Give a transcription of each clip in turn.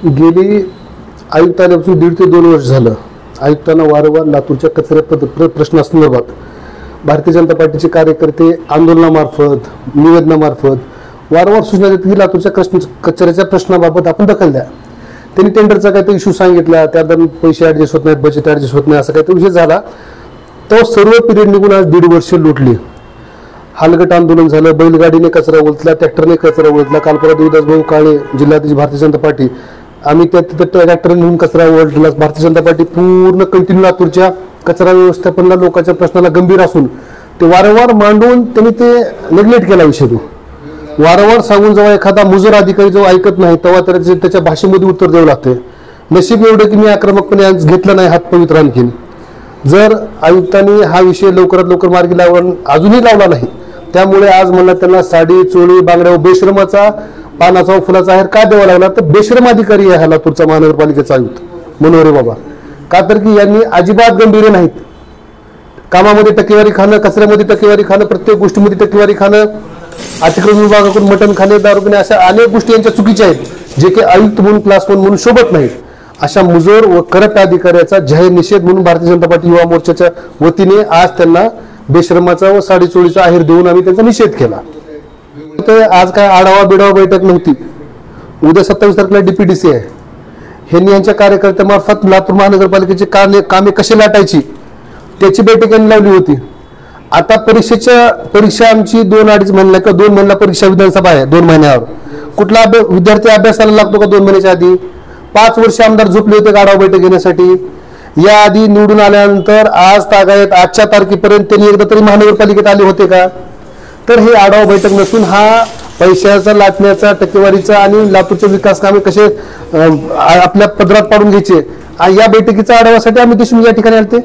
गेली आयुक्तालयापासून 1.5 ते 2 वर्ष झालं आयुक्तांना वारंवार लातूरच्या कचऱ्या प्रश्नासंदर्भात भारतीय जनता पार्टीचे कार्यकर्ते आंदोलनामार्फत निवेदनामार्फत वारंवार सूचना देतात की लातूरच्या कचऱ्याच्या प्रश्नाबाबत आपण दखल द्या। त्यांनी टेंडरचा काहीतरी इश्यू सांगितला, त्यात पैसे ऍडजस्ट होत नाहीत, बजेट ऍडजस्ट होत नाही, असा काहीतरी विषय झाला। तो सर्व पिरियड निघून आज 1.5 वर्ष लुटली। हलगट आंदोलन झालं, बैलगाडीने कचरा ओळखला, ट्रॅक्टरने कचरा ओळखला। काल परवा देवदास भाऊ काळे जिल्हाध्यक्ष भारतीय जनता पार्टी आम्ही तिथं ट्रॅक्टरने नेऊन कचरा ओळखला। भारतीय जनता पार्टी पूर्ण कंटिन्यू लातूरच्या कचरा व्यवस्थापनाला लोकांच्या प्रश्नाला गंभीर असून ते वारंवार मांडून त्यांनी ते नेग्लेक्ट केला विषय। वारंवार सांगून जेव्हा एखादा मुजोर अधिकारी जेव्हा ऐकत नाही तेव्हा त्याच्या भाषेमध्ये उत्तर द्यावं लागते। नशीब एवढं की मी आक्रमकपणे आज घेतलं नाही हात पवित्र। आणखीन जर आयुक्तांनी हा विषय लवकरात लवकर मार्गी लावून अजूनही लावला नाही, त्यामुळे आज मला त्यांना साडी चोळी बांगड्या बेशरमाचा पानाचा फुलाचा आहेर का द्यावा लागला? तर बेशरम अधिकारी आहे हा लातूरचा महानगरपालिकेचा आयुक्त मनोहरे बाबा। का तर की यांनी अजिबात गंभीर नाहीत। कामामध्ये टक्केवारी खाणं, कचऱ्यामध्ये टक्केवारी खाणं, प्रत्येक गोष्टीमध्ये टक्केवारी खाणं, अतिक्रमण विभागाकडून मटण खाणे, दारू पिणे, अशा अनेक गोष्टी यांच्या चुकीच्या आहेत जे की आयुक्त म्हणून क्लास 1 म्हणून शोभत नाहीत। अशा मुजोर व करप्ट अधिकाऱ्याचा जाहीर निषेध म्हणून भारतीय जनता पार्टी युवा मोर्चाच्या वतीने आज त्यांना बेशरमाचा व साडी चोळीचा आहेर देऊन आम्ही त्यांचा निषेध केला। आज काय आढावा बिडावा बैठक नव्हती। उद्या 27 तारखेला डीपीडीसी आहे। ह्यांनी यांच्या कार्यकर्त्यामार्फत लातूर महानगरपालिकेची कामे कशी लाटायची त्याची बैठक यांनी लावली होती। आता परीक्षा आमची 2-2.5 महिन्याला किंवा 2 महिन्याला परीक्षा विधानसभा आहे। 2 महिन्यावर कुठला विद्यार्थी अभ्यासाला लागतो का 2 महिन्याच्या आधी? 5 वर्ष आमदार झोपले होते आढावा बैठक घेण्यासाठी। या आधी निवडून आल्यानंतर आज तागायत आजच्या तारखेपर्यंत त्यांनी एकदा तरी महानगरपालिकेत आले होते का? तर हे आढावा बैठक नसून हा पैशाचा लाटण्याचा, टक्केवारीचा आणि लातूरचे विकास कामे कसे आपल्या पदरात पाडून घ्यायचे या बैठकीचा आढावासाठी आम्ही देशमुख या ठिकाणी आलते।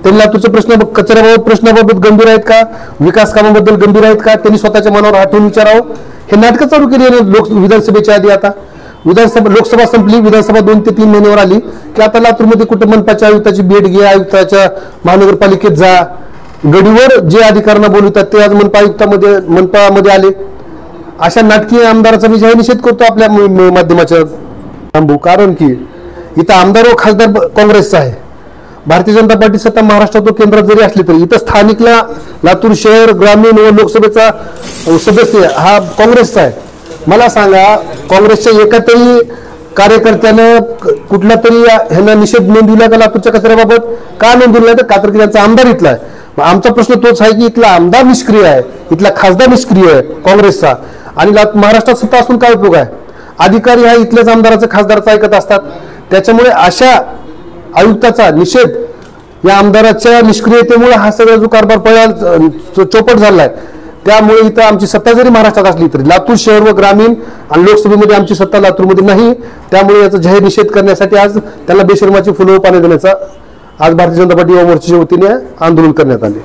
त्यांनी लातूरचे प्रश्न कचऱ्याबाबत प्रश्नाबाबत गंभीर आहेत का, विकास कामाबद्दल गंभीर आहेत का, त्यांनी स्वतःच्या मनावर हात ठेवून विचारावं। हे नाटकं चालू केली विधानसभेच्या आधी। आता लोकसभा संपली, विधानसभा 2 ते 3 महिन्यावर आली की आता लातूरमध्ये कुठं मनपाच्या आयुक्ताची भेट घे, आयुक्ताच्या महानगरपालिकेत जा, गडीवर जे अधिकाऱ्यांना बोलवतात ते आज मनपामध्ये आले। अशा नाटकीय आमदाराचा मी जाहीर निषेध करतो आपल्या माध्यमाच्या थांबू। कारण की इथं आमदार व खासदार काँग्रेसचा आहे। भारतीय जनता पार्टी सत्ता महाराष्ट्रात केंद्रात जरी असली तरी इथं स्थानिकला लातूर शहर ग्रामीण व लोकसभेचा सदस्य हा काँग्रेसचा आहे। मला सांगा, काँग्रेसच्या एका तरी कार्यकर्त्यानं कुठला तरी ह्यांना निषेध नोंद दिला का लातूरच्या कचऱ्याबाबत? का नोंद दिला? तर का तर की त्यांचा आमदार इथला आहे। आमचा प्रश्न तोच आहे की इथला आमदार निष्क्रिय आहे, इथला खासदार निष्क्रिय आहे काँग्रेसचा, आणि महाराष्ट्रात सत्ता असून काय उपयोग आहे? अधिकारी हा इथल्याच आमदाराचं खासदाराचं ऐकत असतात। त्याच्यामुळे अशा आयुक्ताचा निषेध या आमदाराच्या निष्क्रियतेमुळे हा सगळा जो कारभार चौपट झालाय। त्यामुळे इथं आमची सत्ता जरी महाराष्ट्रात असली तरी लातूर शहर व ग्रामीण आणि लोकसभेमध्ये आमची सत्ता लातूरमध्ये नाही। त्यामुळे याचा जाहीर निषेध करण्यासाठी आज त्याला बेशरमाची फुलं व पाणी देण्याचा आज भारतीय जनता पार्टी युवा मोर्चाच्या वतीने आंदोलन करण्यात आले।